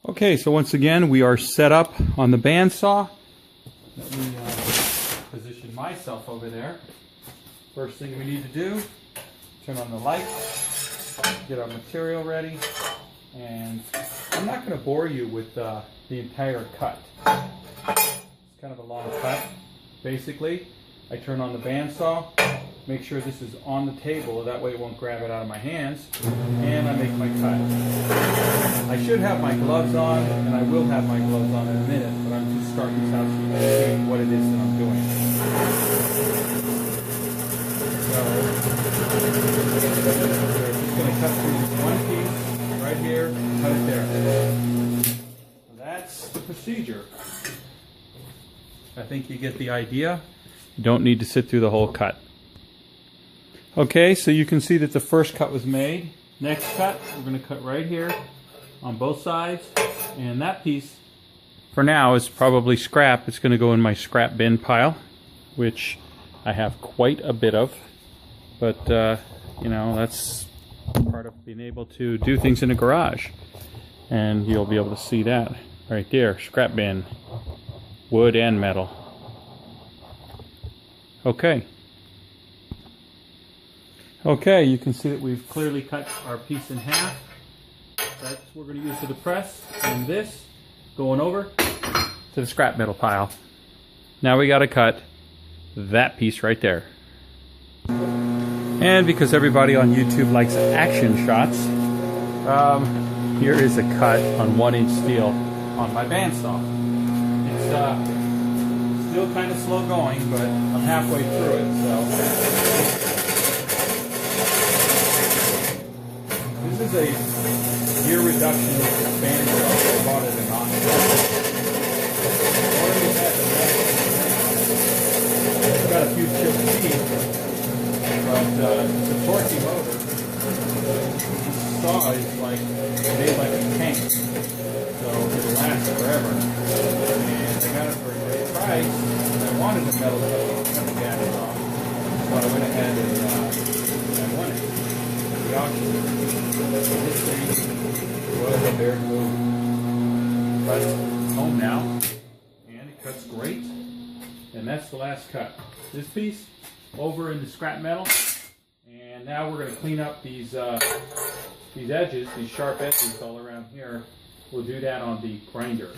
Okay, so once again we are set up on the bandsaw. Let me position myself over there. First thing we need to do, turn on the light, get our material ready, and I'm not going to bore you with the entire cut. It's kind of a long cut. Basically, I turn on the bandsaw, make sure this is on the table, that way it won't grab it out of my hands, and I make my cut. I should have my gloves on, and I will have my gloves on in a minute, but I'm just starting this out so you can see what it is that I'm doing. So, we're just going to cut through this one piece right here, cut it there. So that's the procedure. I think you get the idea. You don't need to sit through the whole cut. Okay, so you can see that the first cut was made. Next cut, we're going to cut right here on both sides. And that piece, for now, is probably scrap. It's going to go in my scrap bin pile, which I have quite a bit of. But, you know, that's part of being able to do things in a garage. And you'll be able to see that right there, scrap bin, wood and metal. Okay. Okay, you can see that we've clearly cut our piece in half. That's what we're going to use for the press. And this going over to the scrap metal pile. Now we got to cut that piece right there. And because everybody on YouTube likes action shots, here is a cut on 1-inch steel on my bandsaw. It's still kind of slow going, but I'm halfway through it, so. This is a gear reduction expander. I bought it in Austin. It's got a few chipped teeth, but it's a torquey motor. This saw is like made like a tank, so it'll last forever. And I got it for a great price. And I wanted a metal gas saw, so I went ahead and I won it. The auction. This thing was a bare move. But it's home now, and it cuts great. And that's the last cut. This piece over in the scrap metal, and now we're going to clean up these edges, these sharp edges all around here. We'll do that on the grinder.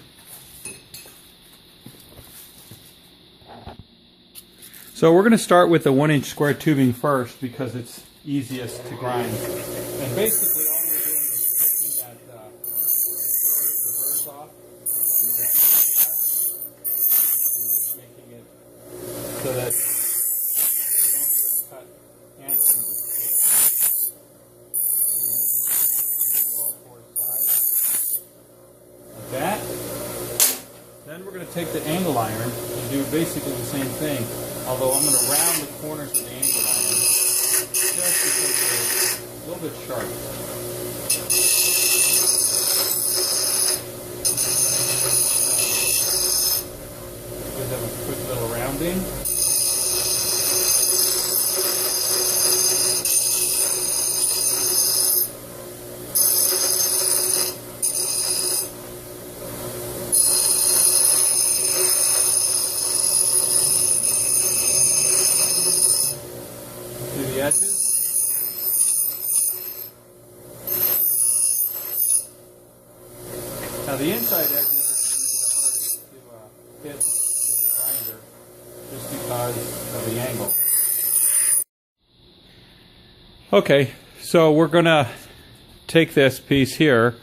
So we're going to start with the 1-inch square tubing first because it's easiest to grind. And basically all we're doing is taking that the burrs off from the band and just making it so that you don't get cut handling this tool. And go all 4 sides like that. Then we're going to take the angle iron and do basically the same thing, although I'm going to round the corners of the angle iron. Just because they're a little bit sharp. Just have a quick little rounding. To the edges. Now the inside edges are the hardest to hit with the grinder, just because of the angle. Okay, so we're going to take this piece here,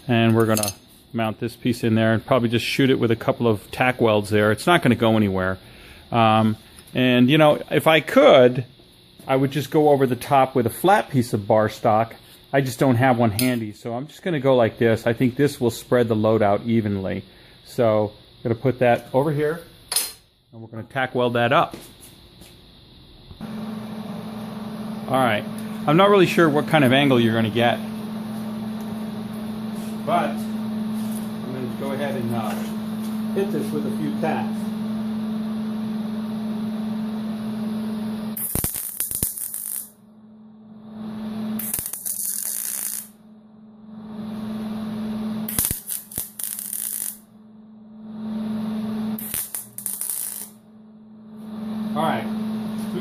and we're going to mount this piece in there, and probably just shoot it with a couple of tack welds there. It's not going to go anywhere. And you know, if I could, I would just go over the top with a flat piece of bar stock. I just don't have one handy, so I'm just going to go like this. I think this will spread the load out evenly. So I'm going to put that over here, and we're going to tack weld that up. Alright, I'm not really sure what kind of angle you're going to get, but I'm going to go ahead and hit this with a few tacks.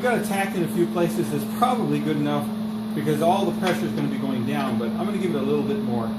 got it tacked in a few places. It's probably good enough because all the pressure is going to be going down, but I'm going to give it a little bit more.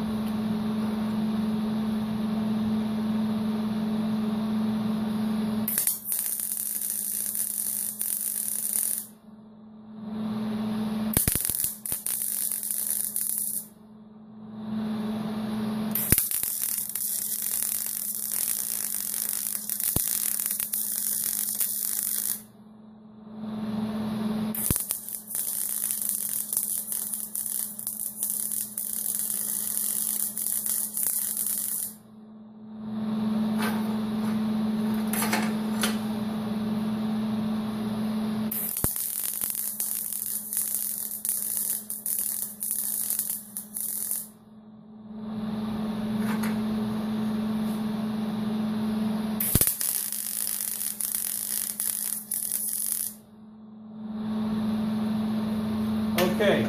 Okay.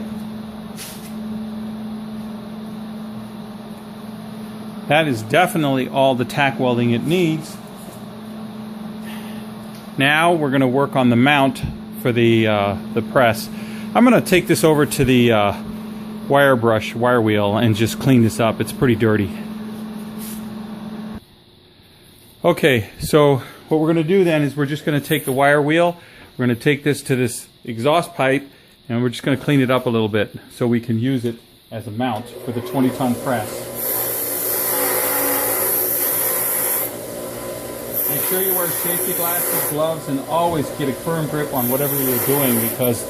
That is definitely all the tack welding it needs. Now we're going to work on the mount for the press. I'm going to take this over to the wire wheel, and just clean this up. It's pretty dirty. Okay, so what we're going to do then is we're just going to take the wire wheel, we're going to take this to this exhaust pipe, and we're just going to clean it up a little bit so we can use it as a mount for the 20-ton press. Make sure you wear safety glasses, gloves, and always get a firm grip on whatever you're doing, because,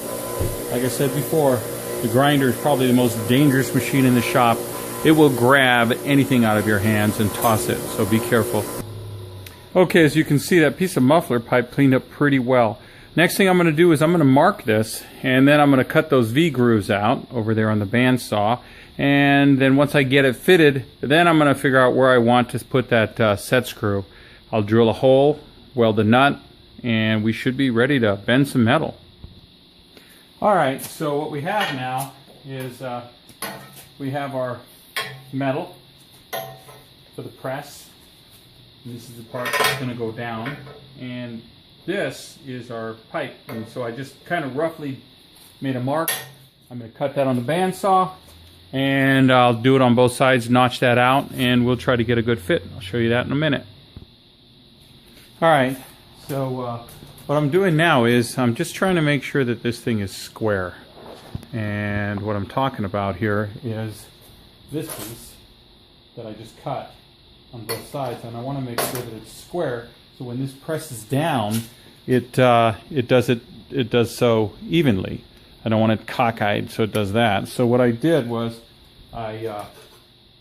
like I said before, the grinder is probably the most dangerous machine in the shop. It will grab anything out of your hands and toss it, so be careful. Okay, as you can see, that piece of muffler pipe cleaned up pretty well. Next thing I'm going to do is I'm going to mark this, and then I'm going to cut those V-grooves out over there on the bandsaw. And then once I get it fitted, then I'm going to figure out where I want to put that set screw. I'll drill a hole, weld a nut, and we should be ready to bend some metal. Alright, so what we have now is we have our metal for the press. And this is the part that's going to go down. And this is our pipe. And so I just kind of roughly made a mark. I'm going to cut that on the bandsaw, and I'll do it on both sides, notch that out, and we'll try to get a good fit. I'll show you that in a minute. Alright, so what I'm doing now is I'm just trying to make sure that this thing is square. And what I'm talking about here is this piece that I just cut on both sides, and I want to make sure that it's square, so when this presses down, it does so evenly. I don't want it cockeyed, so it does that. So what I did was I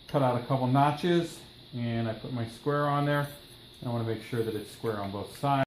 cut out a couple notches, and I put my square on there. I want to make sure that it's square on both sides.